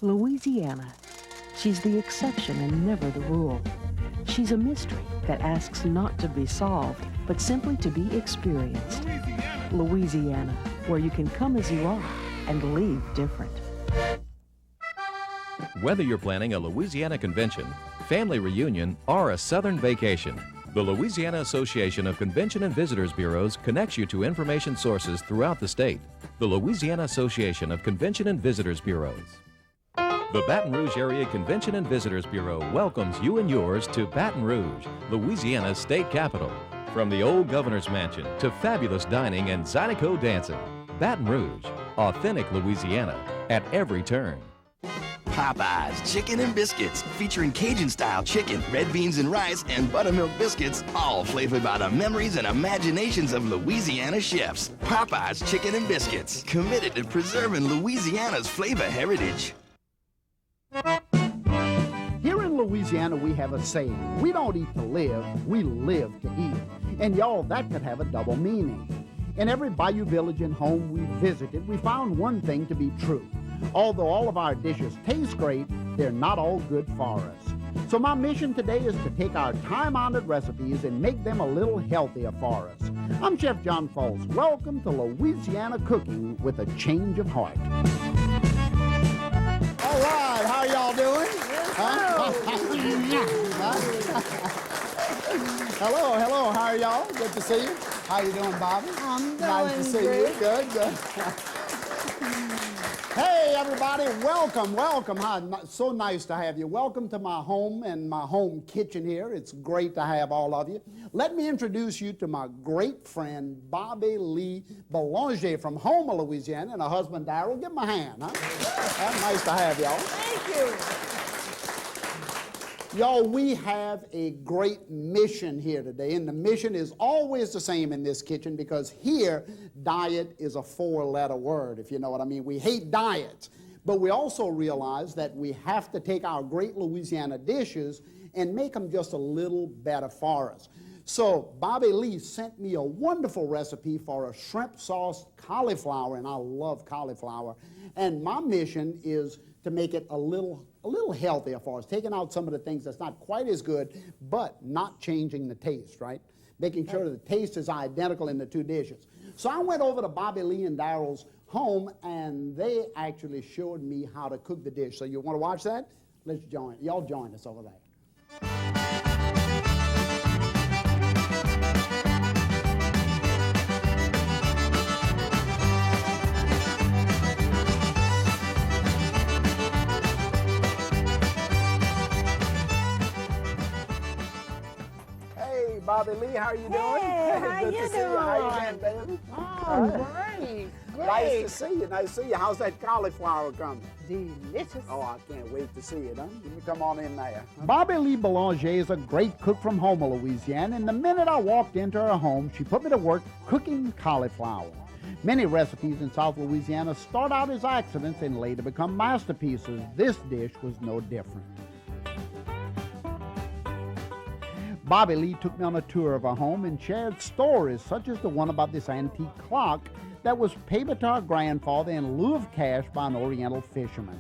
Louisiana. She's the exception and never the rule. She's a mystery that asks not to be solved, but simply to be experienced. Louisiana, where you can come as you are and leave different. Whether you're planning a Louisiana convention, family reunion, or a southern vacation, the Louisiana Association of Convention and Visitors Bureaus connects you to information sources throughout the state. The Louisiana Association of Convention and Visitors Bureaus. The Baton Rouge Area Convention and Visitors Bureau welcomes you and yours to Baton Rouge, Louisiana's state capital. From the old governor's mansion to fabulous dining and Zydeco dancing, Baton Rouge, authentic Louisiana at every turn. Popeyes Chicken and Biscuits, featuring Cajun-style chicken, red beans and rice, and buttermilk biscuits, all flavored by the memories and imaginations of Louisiana chefs. Popeyes Chicken and Biscuits, committed to preserving Louisiana's flavor heritage. Here in Louisiana, we have a saying, we don't eat to live, we live to eat. And y'all, that could have a double meaning. In every bayou village and home we visited, we found one thing to be true. Although all of our dishes taste great, they're not all good for us. So my mission today is to take our time-honored recipes and make them a little healthier for us. I'm Chef John Folse. Welcome to Louisiana Cooking with a change of heart. All right, how y'all doing? Hello, how are y'all? Good to see you. How you doing, Bobbie? I'm doing nice to see great. you. Good. Hey, everybody, welcome. Hi, so nice to have you. Welcome to my home and my home kitchen here. It's great to have all of you. Let me introduce you to my great friend, Bobbie Lee Belanger from Houma, Louisiana, and her husband, Darryl. Give them a hand, huh? That's nice to have y'all. Thank you. Y'all, we have a great mission here today, and the mission is always the same in this kitchen because here, diet is a four-letter word, if you know what I mean. We hate diets, but we also realize that we have to take our great Louisiana dishes and make them just a little better for us. So Bobbie Lee sent me a wonderful recipe for a shrimp sauce cauliflower, and I love cauliflower, and my mission is to make it a little healthier for us, taking out some of the things that's not quite as good, but not changing the taste, right? Making sure that the taste is identical in the two dishes. So I went over to Bobbie Lee and Darryl's home, and they actually showed me how to cook the dish. So you want to watch that? Let's join. Y'all join us over there. Bobbie Lee, how are you doing? Hey, how Good you to see you. How you doing? doing, baby? Oh, great. Nice to see you. Nice to see you. How's that cauliflower coming? Delicious. Oh, I can't wait to see it, huh? You can come on in there. Bobbie Lee Belanger is a great cook from Houma, Louisiana, and the minute I walked into her home, she put me to work cooking cauliflower. Many recipes in South Louisiana start out as accidents and later become masterpieces. This dish was no different. Bobbie Lee took me on a tour of her home and shared stories such as the one about this antique clock that was paid to her grandfather in lieu of cash by an Oriental fisherman.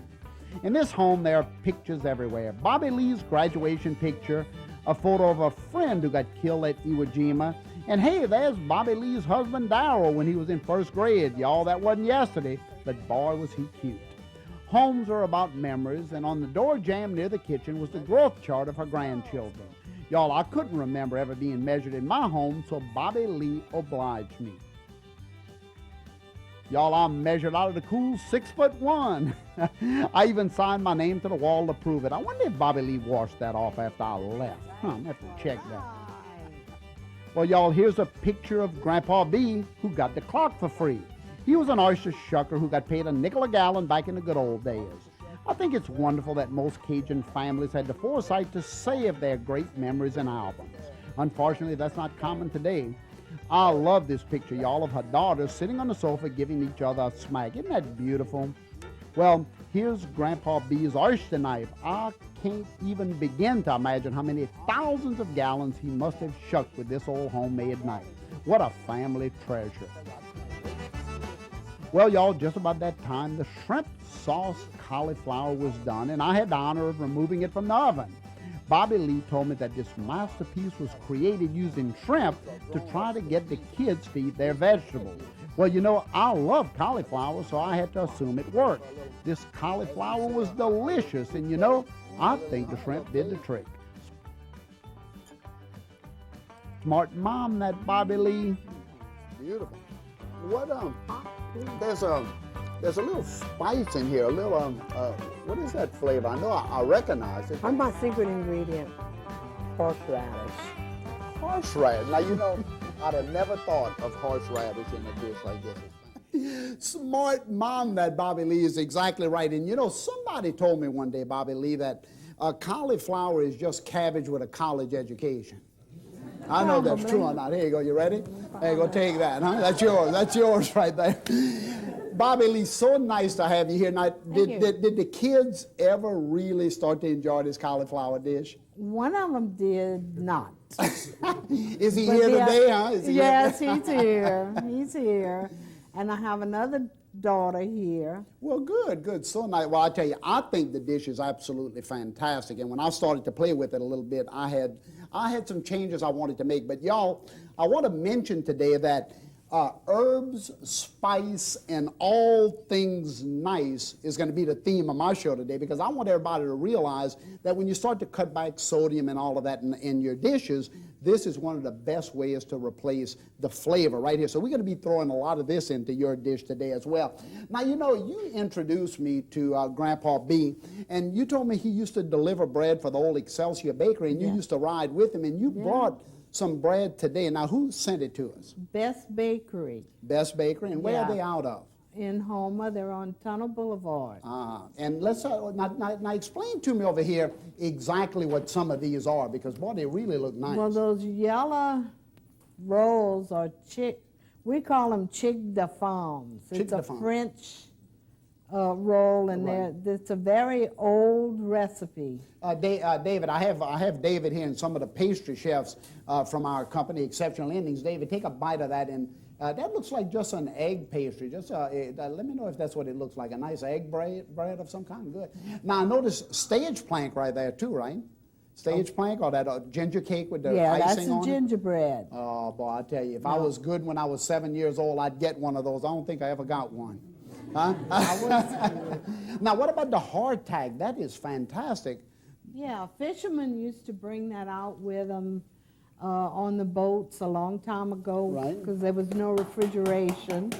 In this home, there are pictures everywhere. Bobbie Lee's graduation picture, a photo of a friend who got killed at Iwo Jima, and hey, there's Bobbie Lee's husband, Darryl, when he was in first grade. Y'all, that wasn't yesterday, but boy, was he cute. Homes are about memories, and on the door jamb near the kitchen was the growth chart of her grandchildren. Y'all, I couldn't remember ever being measured in my home, so Bobbie Lee obliged me. Y'all, I'm measured out of the cool 6'1". I even signed my name to the wall to prove it. I wonder if Bobbie Lee washed that off after I left. I'm gonna have to check that. Well, y'all, here's a picture of Grandpa B, who got the clock for free. He was an oyster shucker who got paid a nickel a gallon back in the good old days. I think it's wonderful that most Cajun families had the foresight to save their great memories in albums. Unfortunately, that's not common today. I love this picture, y'all, of her daughters sitting on the sofa giving each other a smack. Isn't that beautiful? Well, here's Grandpa B's oyster knife. I can't even begin to imagine how many thousands of gallons he must have shucked with this old homemade knife. What a family treasure. Well, y'all, just about that time, the shrimp sauce cauliflower was done, and I had the honor of removing it from the oven. Bobbie Lee told me that this masterpiece was created using shrimp to try to get the kids to eat their vegetables. Well, you know, I love cauliflower, so I had to assume it worked. This cauliflower was delicious, and you know, I think the shrimp did the trick. Smart mom, that Bobbie Lee. Beautiful. What there's a little spice in here, a little what is that flavor? I know I recognize it. I'm my secret ingredient, horseradish. Horseradish. Now you know, I'd have never thought of horseradish in a dish like this. Smart mom, that Bobbie Lee is exactly right. And you know, somebody told me one day, Bobbie Lee, that cauliflower is just cabbage with a college education. I know that's true or not. Here you go. You ready? There you go. Take that. Huh? That's yours. That's yours right there. Bobbie Lee, so nice to have you here. Now, did the kids ever really start to enjoy this cauliflower dish? One of them did not. Is he here today, huh? Yes, he's here. He's here. And I have another daughter here. Well, good. So nice. Well, I tell you, I think the dish is absolutely fantastic. And when I started to play with it a little bit, I had some changes I wanted to make. But y'all, I want to mention today that herbs, spice, and all things nice is going to be the theme of my show today, because I want everybody to realize that when you start to cut back sodium and all of that in your dishes, this is one of the best ways to replace the flavor right here. So we're going to be throwing a lot of this into your dish today as well. Now, you know, you introduced me to Grandpa B, and you told me he used to deliver bread for the old Excelsior Bakery, and you used to ride with him, and you brought some bread today. Now, who sent it to us? Best Bakery. Best Bakery, and where are they out of? In Houma. They're on Tunnel Boulevard. And let's now explain to me over here exactly what some of these are, because boy, they really look nice. Well, those yellow rolls are we call them chic de femmes. It's a French roll, and it's a very old recipe. David, I have David here and some of the pastry chefs from our company, Exceptional Endings. David, take a bite of that, and that looks like just an egg pastry. Just let me know if that's what it looks like. A nice egg bread of some kind. Good. Now I notice stage plank right there too, right? Stage plank, or that ginger cake with the icing on it? Yeah, that's the gingerbread. Oh boy, I tell you, if I was good when I was 7 years old, I'd get one of those. I don't think I ever got one. Huh? Now, what about the hardtack? That is fantastic. Yeah, fishermen used to bring that out with them on the boats a long time ago, right? Because there was no refrigeration.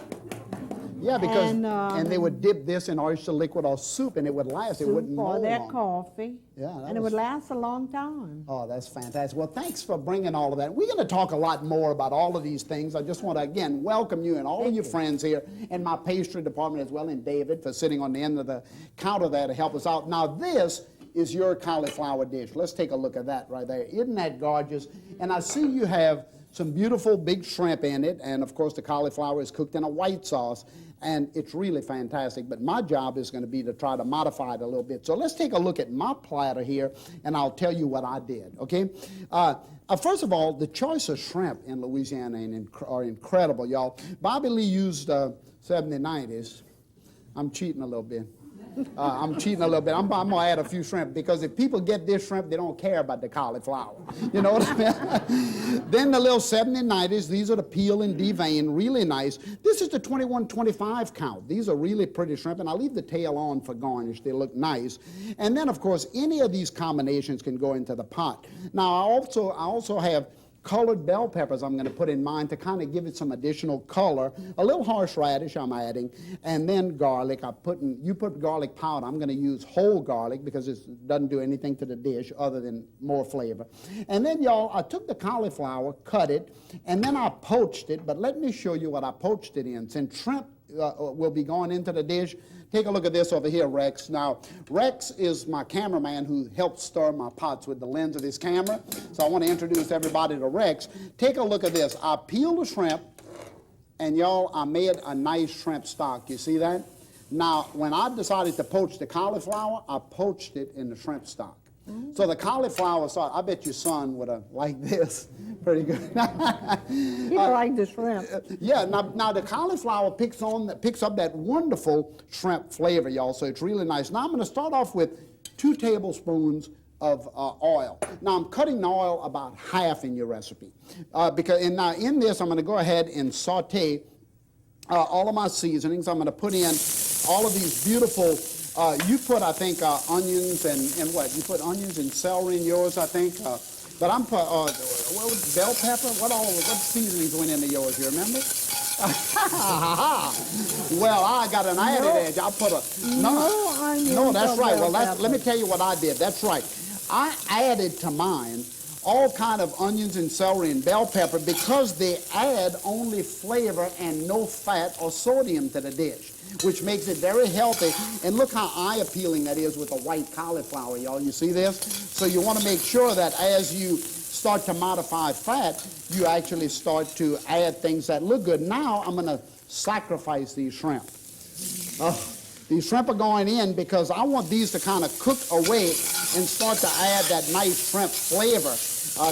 Yeah, because and they would dip this in oyster liquid or soup, and it would last. It wouldn't mold. Or their coffee. Yeah, and it would last a long time. Oh, that's fantastic. Well, thanks for bringing all of that. We're going to talk a lot more about all of these things. I just want to, again, welcome you and all of your friends here, and my pastry department as well, and David for sitting on the end of the counter there to help us out. Now, this is your cauliflower dish. Let's take a look at that right there. Isn't that gorgeous? And I see you have some beautiful big shrimp in it, and of course the cauliflower is cooked in a white sauce, and it's really fantastic. But my job is going to be to try to modify it a little bit. So let's take a look at my platter here, and I'll tell you what I did, okay? First of all, the choice of shrimp in Louisiana are incredible, y'all. Bobbie Lee used 70-90s. I'm cheating a little bit. I'm cheating a little bit. I'm going to add a few shrimp, because if people get this shrimp, they don't care about the cauliflower. You know what I mean? Then the little 70-90s, these are the peel and devein, really nice. This is the 21-25 count. These are really pretty shrimp, and I leave the tail on for garnish. They look nice. And then, of course, any of these combinations can go into the pot. Now, I also have colored bell peppers I'm going to put in mine to kind of give it some additional color. A little horseradish I'm adding, and then garlic. You put garlic powder. I'm going to use whole garlic because it doesn't do anything to the dish other than more flavor. And then, y'all, I took the cauliflower, cut it, and then I poached it. But let me show you what I poached it in. Since shrimp will be going into the dish, take a look at this over here, Rex. Now, Rex is my cameraman who helps stir my pots with the lens of his camera. So I want to introduce everybody to Rex. Take a look at this. I peeled the shrimp, and y'all, I made a nice shrimp stock. You see that? Now, when I decided to poach the cauliflower, I poached it in the shrimp stock. So the cauliflower sauce, I bet your son would have liked this Pretty good. You don't like the shrimp. Yeah, now the cauliflower picks up that wonderful shrimp flavor, y'all, so it's really nice. Now I'm going to start off with 2 tablespoons of oil. Now I'm cutting the oil about half in your recipe. Now in this I'm going to go ahead and saute all of my seasonings. I'm going to put in all of these beautiful, you put, I think, onions and what? You put onions and celery in yours, I think. But I'm put, bell pepper? What seasonings went into yours, you remember? Well, I got an added edge. I put no onions. No, that's right. Well, Pepper. let me tell you what I did. That's right. I added to mine all kind of onions and celery and bell pepper because they add only flavor and no fat or sodium to the dish, which makes it very healthy. And look how eye-appealing that is with a white cauliflower, y'all. You see this? So you want to make sure that as you start to modify fat, you actually start to add things that look good. Now I'm going to sacrifice these shrimp. These shrimp are going in because I want these to kind of cook away and start to add that nice shrimp flavor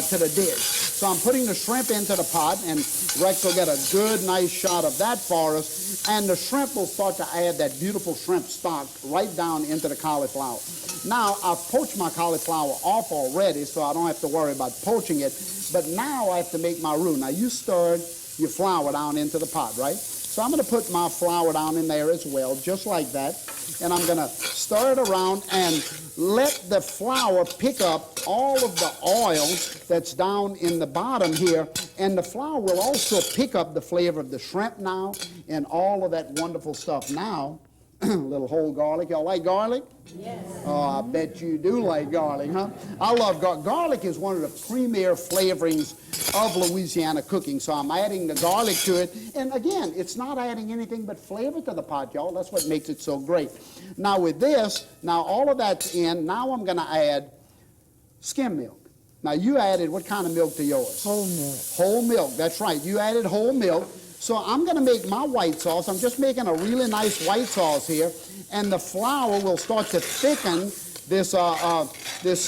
to the dish. So I'm putting the shrimp into the pot, and Rex will get a good, nice shot of that for us, and the shrimp will start to add that beautiful shrimp stock right down into the cauliflower. Now, I've poached my cauliflower off already, so I don't have to worry about poaching it, but now I have to make my roux. Now, you stirred your flour down into the pot, right? So I'm going to put my flour down in there as well, just like that. And I'm going to stir it around and let the flour pick up all of the oil that's down in the bottom here. And the flour will also pick up the flavor of the shrimp now and all of that wonderful stuff. Now, a little whole garlic. Y'all like garlic? Yes. Oh, I bet you do like garlic, huh? I love garlic. Garlic is one of the premier flavorings of Louisiana cooking, so I'm adding the garlic to it. And again, it's not adding anything but flavor to the pot, y'all. That's what makes it so great. Now with this, now all of that's in. Now I'm going to add skim milk. Now you added what kind of milk to yours? Whole milk. Whole milk, that's right. You added whole milk. So I'm going to make my white sauce. I'm just making a really nice white sauce here. And the flour will start to thicken this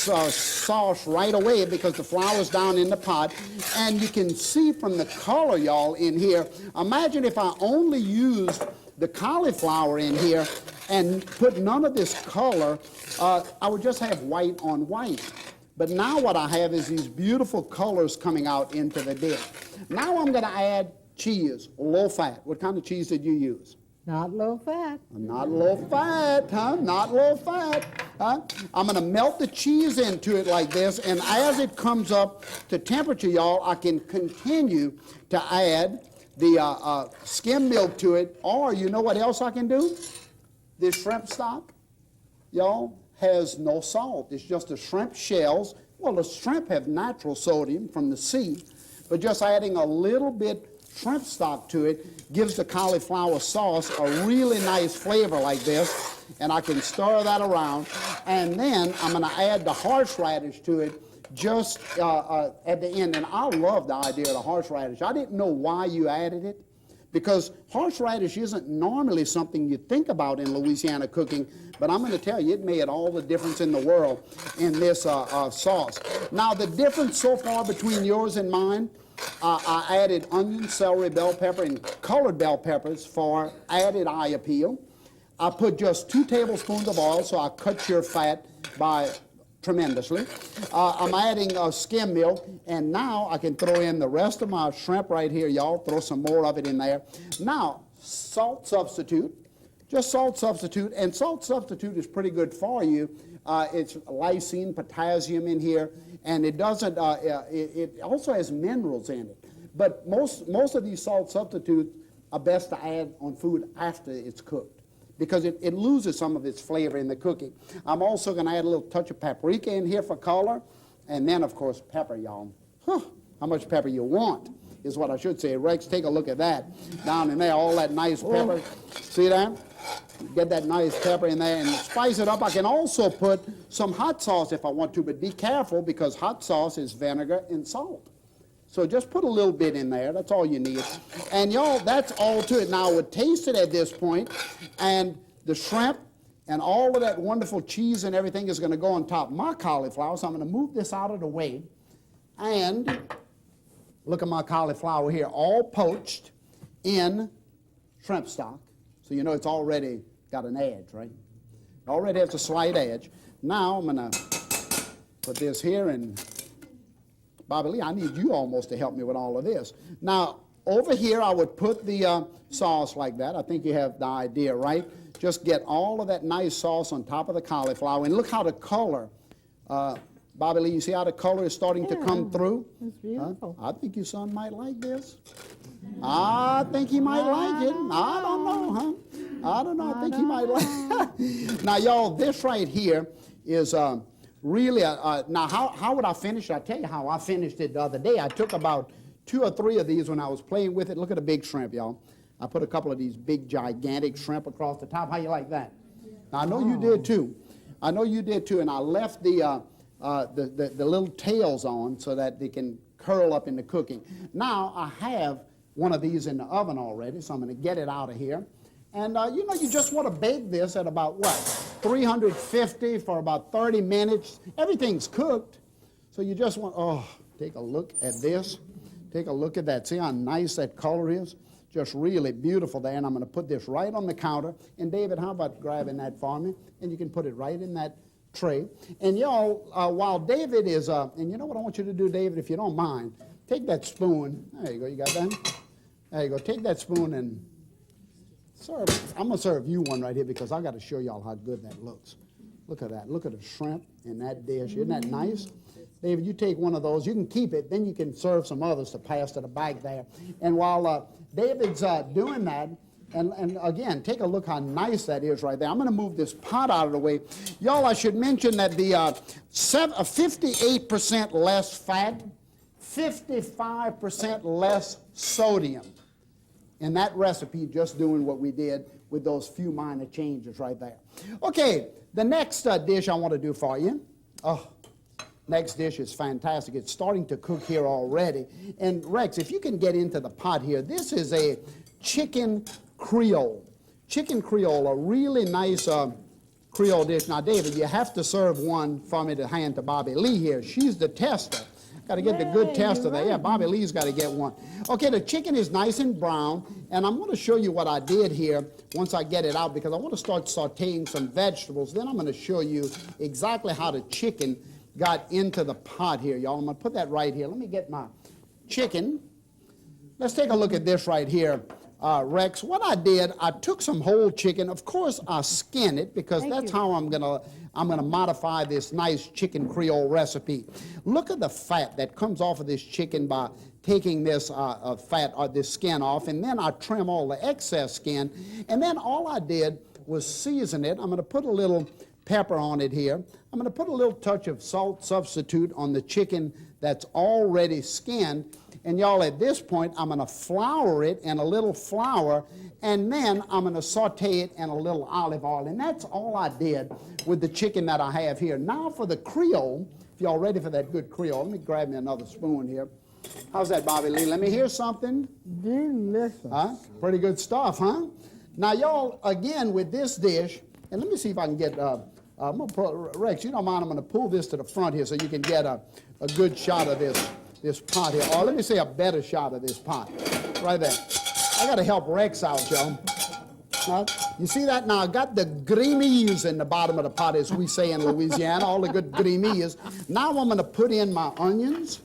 sauce right away because the flour's down in the pot. And you can see from the color, y'all, in here. Imagine if I only used the cauliflower in here and put none of this color, I would just have white on white. But now what I have is these beautiful colors coming out into the dish. Now I'm going to add cheese, low fat. What kind of cheese did you use? Not low fat. Not low fat, huh? Not low fat, huh? I'm going to melt the cheese into it like this, and as it comes up to temperature, y'all, I can continue to add the skim milk to it, or you know what else I can do? This shrimp stock, y'all, has no salt. It's just the shrimp shells. Well, the shrimp have natural sodium from the sea, but just adding a little bit shrimp stock to it gives the cauliflower sauce a really nice flavor like this, and I can stir that around, and then I'm going to add the horseradish to it just at the end. And I love the idea of the horseradish. I didn't know why you added it, because horseradish isn't normally something you think about in Louisiana cooking, but I'm going to tell you, it made all the difference in the world in this sauce. Now, the difference so far between yours and mine, I added onion, celery, bell pepper, and colored bell peppers for added eye appeal. I put just 2 tablespoons of oil, so I cut your fat by tremendously. I'm adding skim milk, and now I can throw in the rest of my shrimp right here, y'all. Throw some more of it in there. Now, salt substitute. Just salt substitute, and salt substitute is pretty good for you. It's lysine, potassium in here, and it doesn't. It also has minerals in it. But most of these salt substitutes are best to add on food after it's cooked, because it loses some of its flavor in the cooking. I'm also going to add a little touch of paprika in here for color, and then of course pepper, y'all. How much pepper you want is what I should say. Rex, take a look at that down in there, all that nice pepper. See that? Get that nice pepper in there and spice it up. I can also put some hot sauce if I want to, but be careful because hot sauce is vinegar and salt. So just put a little bit in there. That's all you need. And y'all, that's all to it. Now, I would taste it at this point, and the shrimp and all of that wonderful cheese and everything is going to go on top of my cauliflower. So I'm going to move this out of the way, and Look at my cauliflower here, all poached in shrimp stock. So you know it's already got an edge, right? It already has a slight edge. Now I'm going to put this here, and Bobbie Lee, I need you almost to help me with all of this. Now, over here I would put the sauce like that. I think you have the idea, right? Just get all of that nice sauce on top of the cauliflower, and look how the color, Bobbie Lee, you see how the color is starting to come through? It's beautiful. I think your son might like this. I think he might like it. I don't know, huh? I don't know. I think he might like it. Now, y'all, this right here is really, now how would I finish it? I'll tell you how I finished it the other day. I took about 2 or 3 of these when I was playing with it. Look at the big shrimp, y'all. I put a couple of these big, gigantic shrimp across the top. How you like that? Now, I know you did too. I know you did too. And I left the little tails on so that they can curl up in the cooking. Now, I have one of these in the oven already, so I'm going to get it out of here. And, you know, you just want to bake this at about, what, 350 for about 30 minutes. Everything's cooked. So you just want, oh, take a look at this. Take a look at that. See how nice that color is? Just really beautiful there. And I'm going to put this right on the counter. And, David, how about grabbing that for me? And you can put it right in that tray. And, y'all, while David is, and you know what I want you to do, David, if you don't mind, take that spoon. There you go. You got that? There you go. Take that spoon and serve. I'm going to serve you one right here because I got to show y'all how good that looks. Look at that. Look at the shrimp in that dish. Isn't that nice? David, you take one of those. You can keep it. Then you can serve some others to pass to the back there. And while David's doing that, and again, take a look how nice that is right there. I'm going to move this pot out of the way. Y'all, I should mention that the 58% less fat, 55% less sodium in that recipe, just doing what we did with those few minor changes right there. Okay, the next dish I want to do for you. Oh, next dish is fantastic. It's starting to cook here already. And Rex, if you can get into the pot here, this is a chicken Creole. Chicken Creole, a really nice Creole dish. Now, David, you have to serve one for me to hand to Bobbie Lee here. She's the tester. Got to get the good tester there. Yeah, Bobbie Lee's got to get one. Okay, the chicken is nice and brown, and I'm going to show you what I did here once I get it out because I want to start sauteing some vegetables. Then I'm going to show you exactly how the chicken got into the pot here, y'all. I'm going to put that right here. Let me get my chicken. Let's take a look at this right here, Rex. What I did, I took some whole chicken. Of course, I skin it because that's how I'm gonna modify this nice chicken Creole recipe. Look at the fat that comes off of this chicken by taking this fat or this skin off, and then I trim all the excess skin. And then all I did was season it. I'm going to put a little pepper on it here. I'm going to put a little touch of salt substitute on the chicken that's already skinned. And y'all, at this point, I'm going to flour it in a little flour, and then I'm going to saute it in a little olive oil. And that's all I did with the chicken that I have here. Now for the Creole, if y'all ready for that good Creole, let me grab me another spoon here. How's that, Bobbie Lee? Let me hear something. Delicious. Huh? Pretty good stuff, huh? Now, y'all, again, with this dish, and let me see if I can get, Rex, you don't mind, I'm going to pull this to the front here so you can get a good shot of this pot here. Or let me say a better shot of this pot. Right there. I got to help Rex out, y'all. You see that? Now, I got the grimilles in the bottom of the pot, as we say in Louisiana, all the good grimilles. Now I'm going to put in my onions.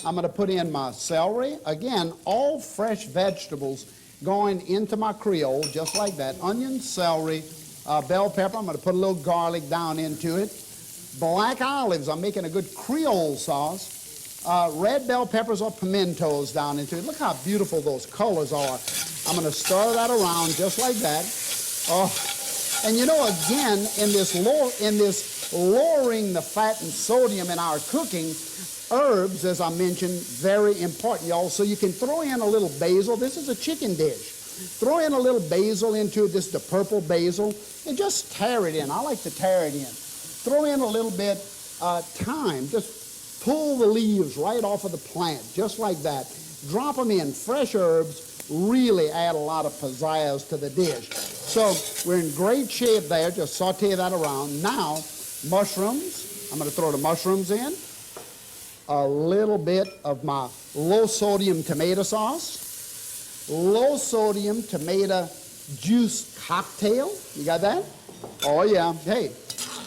I'm going to put in my celery. Again, all fresh vegetables going into my Creole, just like that. Onions, celery, bell pepper. I'm going to put a little garlic down into it. Black olives. I'm making a good Creole sauce. Red bell peppers or pimentos down into it. Look how beautiful those colors are. I'm going to stir that around just like that. Oh, and you know, again, in this lowering the fat and sodium in our cooking, herbs, as I mentioned, very important, y'all. So you can throw in a little basil. This is a chicken dish. Throw in a little basil into it, this is the purple basil, and just tear it in. I like to tear it in. Throw in a little bit thyme. Just pull the leaves right off of the plant, just like that. Drop them in. Fresh herbs really add a lot of pizzazz to the dish. So we're in great shape there. Just saute that around. Now, mushrooms. I'm going to throw the mushrooms in. a little bit of my low-sodium tomato sauce, low-sodium tomato juice cocktail. You got that? Oh, yeah. Hey,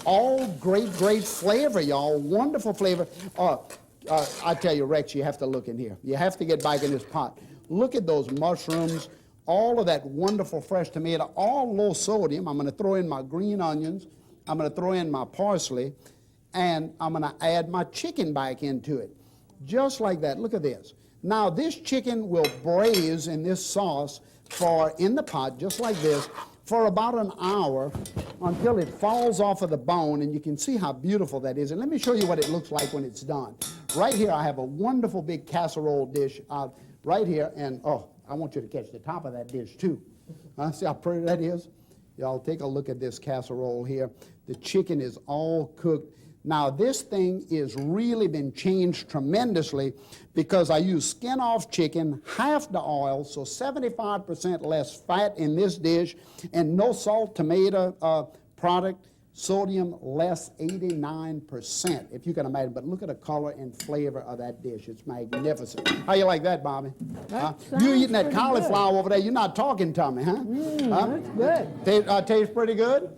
all great, great flavor, y'all. Wonderful flavor. I tell you, Rex, you have to look in here. You have to get back in this pot. Look at those mushrooms, all of that wonderful fresh tomato, all low sodium. I'm going to throw in my green onions. I'm going to throw in my parsley, and I'm going to add my chicken back into it. Just like that. Look at this. Now, this chicken will braise in this sauce in the pot, just like this, for about an hour until it falls off of the bone, and you can see how beautiful that is. And let me show you what it looks like when it's done. Right here, I have a wonderful big casserole dish right here, and oh, I want you to catch the top of that dish too. See how pretty that is? Y'all take a look at this casserole here. The chicken is all cooked. Now, this thing is really been changed tremendously because I use skin-off chicken, half the oil, so 75% less fat in this dish, and no salt tomato product, sodium less 89%, if you can imagine. But look at the color and flavor of that dish. It's magnificent. How you like that, Bobbie? You eating that cauliflower over there, you're not talking to me, huh? That's good. Tastes pretty good?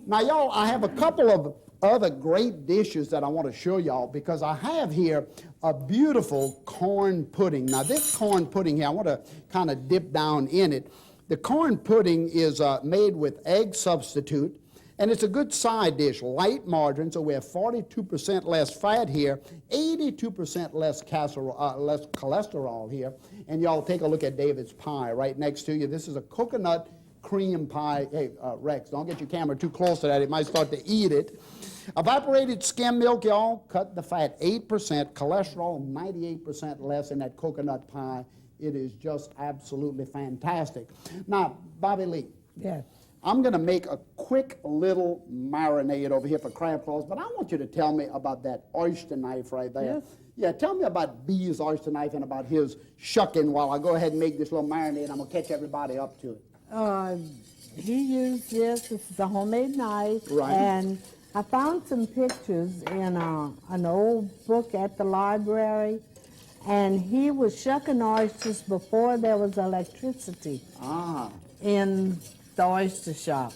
Now, y'all, I have a couple of other great dishes that I want to show y'all because I have here a beautiful corn pudding. Now, this corn pudding here, I want to kind of dip down in it. The corn pudding is made with egg substitute, and it's a good side dish, light margarine, so we have 42% less fat here, 82% less cholesterol here. And y'all take a look at David's pie right next to you. This is a coconut cream pie. Hey, Rex, don't get your camera too close to that. It might start to eat it. Evaporated skim milk, y'all, cut the fat 8%, cholesterol 98% less in that coconut pie. It is just absolutely fantastic. Now, Bobbie Lee. Yes. I'm going to make a quick little marinade over here for crab claws, but I want you to tell me about that oyster knife right there. Yes. Yeah, tell me about B's oyster knife and about his shucking while I go ahead and make this little marinade. I'm going to catch everybody up to it. He used this. This is a homemade knife. Right. And I found some pictures in an old book at the library, and he was shucking oysters before there was electricity in the oyster shop.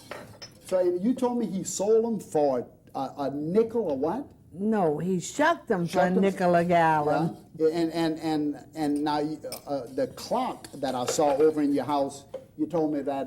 So you told me he sold them for a nickel or what? No, he shucked them for a nickel a gallon. Yeah. And now the clock that I saw over in your house, you told me that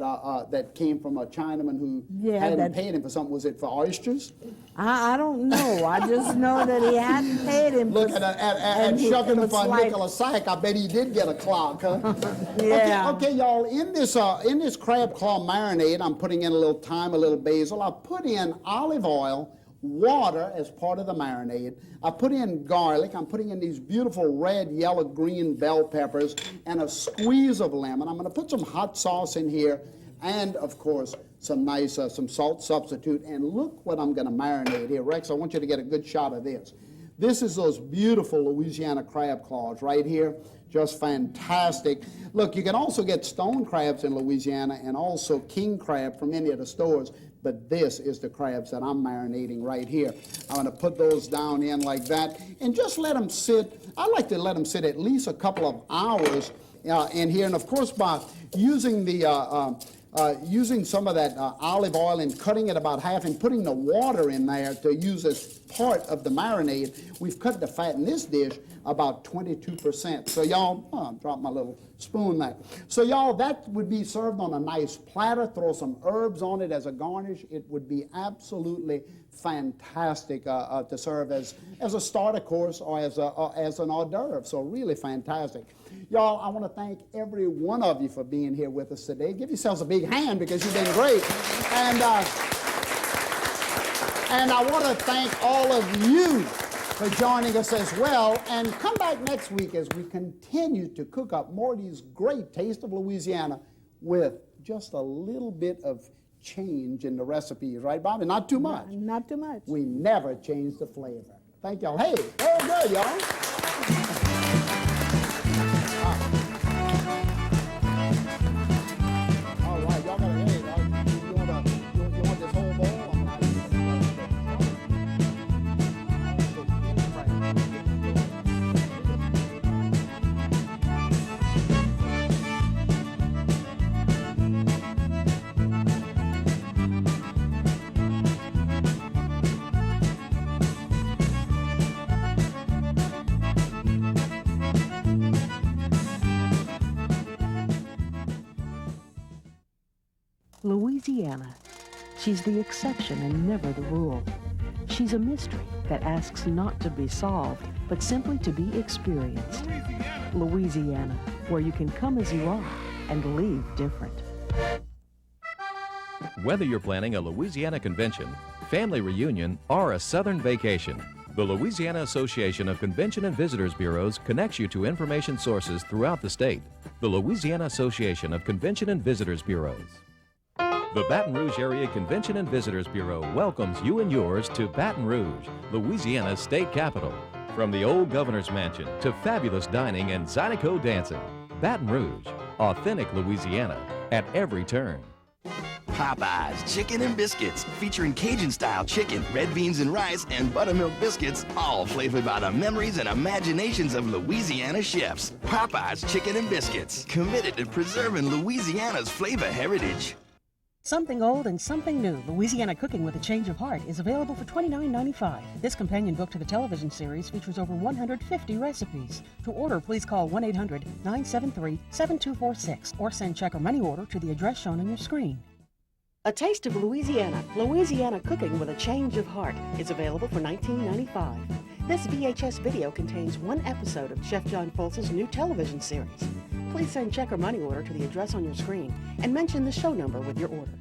that came from a Chinaman who hadn't paid him for something. Was it for oysters? I don't know. I just know that he hadn't paid him. Look at shucking him for a nickel a sack. I bet he did get a clock, huh? Yeah. Okay, y'all. In this crab claw marinade, I'm putting in a little thyme, a little basil. I put in olive oil, water as part of the marinade. I put in garlic. I'm putting in these beautiful red, yellow, green bell peppers and a squeeze of lemon. I'm going to put some hot sauce in here and, of course, some nice some salt substitute. And look what I'm going to marinate here. Rex, I want you to get a good shot of this. This is those beautiful Louisiana crab claws right here. Just fantastic. Look, you can also get stone crabs in Louisiana and also king crab from any of the stores. But this is the crabs that I'm marinating right here. I'm going to put those down in like that and just let them sit. I like to let them sit at least a couple of hours in here. And of course, by using using some of that olive oil and cutting it about half and putting the water in there to use as part of the marinade, we've cut the fat in this dish about 22%. So y'all, drop my little spoon there. So y'all, that would be served on a nice platter. Throw some herbs on it as a garnish. It would be absolutely fantastic to serve as a starter course or as an hors d'oeuvre. So really fantastic. Y'all, I want to thank every one of you for being here with us today. Give yourselves a big hand because you've been great. And I want to thank all of you for joining us as well. And come back next week as we continue to cook up more of these great Taste of Louisiana with just a little bit of change in the recipes. Right, Bobbie? Not too much. Not too much. We never change the flavor. Thank y'all. Hey, very good, y'all. Louisiana. She's the exception and never the rule. She's a mystery that asks not to be solved, but simply to be experienced. Louisiana, where you can come as you are and leave different. Whether you're planning a Louisiana convention, family reunion, or a Southern vacation, the Louisiana Association of Convention and Visitors Bureaus connects you to information sources throughout the state. The Louisiana Association of Convention and Visitors Bureaus. The Baton Rouge Area Convention and Visitors Bureau welcomes you and yours to Baton Rouge, Louisiana's state capital. From the old governor's mansion to fabulous dining and Zydeco dancing, Baton Rouge, authentic Louisiana at every turn. Popeyes Chicken and Biscuits, featuring Cajun-style chicken, red beans and rice, and buttermilk biscuits, all flavored by the memories and imaginations of Louisiana chefs. Popeyes Chicken and Biscuits, committed to preserving Louisiana's flavor heritage. Something old and something new, Louisiana Cooking with a Change of Heart, is available for $29.95. This companion book to the television series features over 150 recipes. To order, please call 1-800-973-7246 or send check or money order to the address shown on your screen. A Taste of Louisiana, Louisiana Cooking with a Change of Heart, is available for $19.95. This VHS video contains one episode of Chef John Folse's new television series. Please send check or money order to the address on your screen and mention the show number with your order.